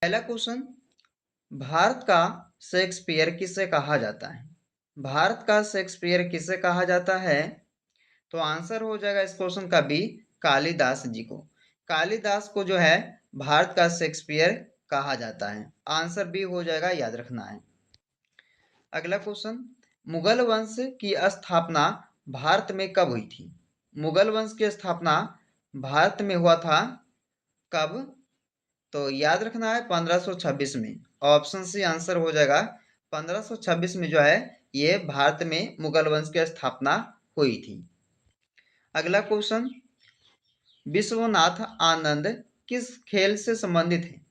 पहला क्वेश्चन, भारत का शेक्सपियर किसे कहा जाता है? भारत का शेक्सपियर किसे कहा जाता है? तो आंसर हो जाएगा इस क्वेश्चन का बी, कालिदास जी को। कालिदास को जो है भारत का शेक्सपियर कहा जाता है। आंसर बी हो जाएगा, याद रखना है। अगला क्वेश्चन, मुगल वंश की स्थापना भारत में कब हुई थी? मुगल वंश की स्थापना भारत में हुआ था कब? तो याद रखना है 1526 में। ऑप्शन सी आंसर हो जाएगा। 1526 में जो है ये भारत में मुगल वंश की स्थापना हुई थी। अगला क्वेश्चन, विश्वनाथ आनंद किस खेल से संबंधित है?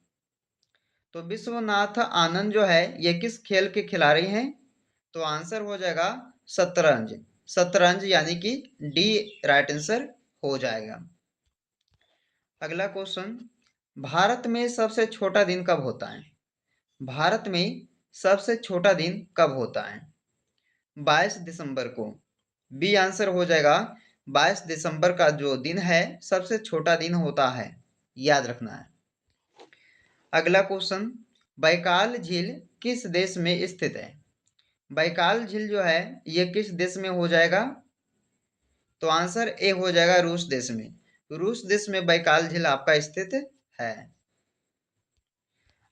तो विश्वनाथ आनंद जो है ये किस खेल के खिलाड़ी हैं? तो आंसर हो जाएगा शतरंज। शतरंज यानी कि डी राइट आंसर हो जाएगा। अगला क्वेश्चन, भारत में सबसे छोटा दिन कब होता है? भारत में सबसे छोटा दिन कब होता है? 22 दिसंबर को। बी आंसर हो जाएगा। 22 दिसंबर का जो दिन है सबसे छोटा दिन होता है, याद रखना है। अगला क्वेश्चन, बैकाल झील किस देश में स्थित है? बैकाल झील जो है ये किस देश में हो जाएगा? तो आंसर ए हो जाएगा, रूस देश में। रूस देश में बैकाल झील आपका स्थित है।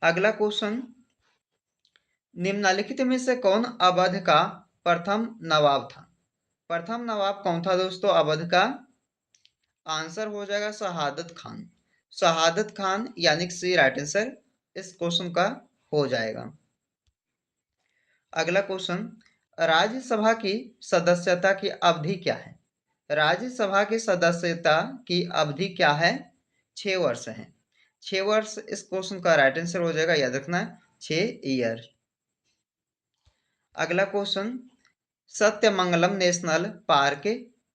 अगला क्वेश्चन, निम्नलिखित में से कौन अवध का प्रथम नवाब था? प्रथम नवाब कौन था दोस्तों अवध का? आंसर हो जाएगा शहादत खान। शहादत खान यानी कि सी राइट आंसर इस क्वेश्चन का हो जाएगा। अगला क्वेश्चन, राज्यसभा की सदस्यता की अवधि क्या है? राज्यसभा की सदस्यता की अवधि क्या है? 6 वर्ष है। 6 वर्ष इस क्वेश्चन का राइट आंसर हो जाएगा, याद रखना 6 ईयर। अगला क्वेश्चन, सत्यमंगलम नेशनल पार्क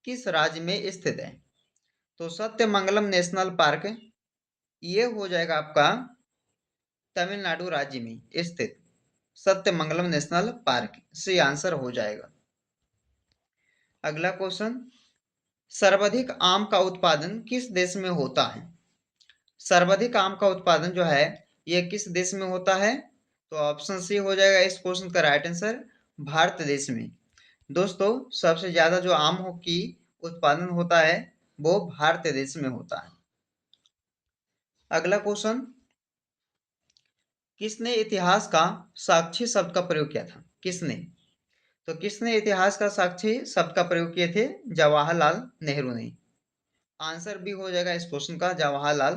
किस राज्य में स्थित है? तो सत्यमंगलम नेशनल पार्क ये हो जाएगा आपका तमिलनाडु राज्य में स्थित Sathyamangalam national park, C answer हो जाएगा। अगला क्वेश्चन, सर्वाधिक आम का उत्पादन किस देश में होता है? सर्वाधिक आम का उत्पादन जो है ये किस देश में होता है? तो ऑप्शन सी हो जाएगा इस क्वेश्चन का राइट आंसर, भारत देश में। दोस्तों सबसे ज्यादा जो आम की उत्पादन होता है वो भारत देश में होता है। अगला क्वेश्चन, किसने इतिहास का साक्षी शब्द का प्रयोग किया था? किसने? तो किसने इतिहास का साक्षी शब्द का प्रयोग किए थे? जवाहरलाल नेहरू ने। आंसर भी हो जाएगा इस क्वेश्चन का जवाहरलाल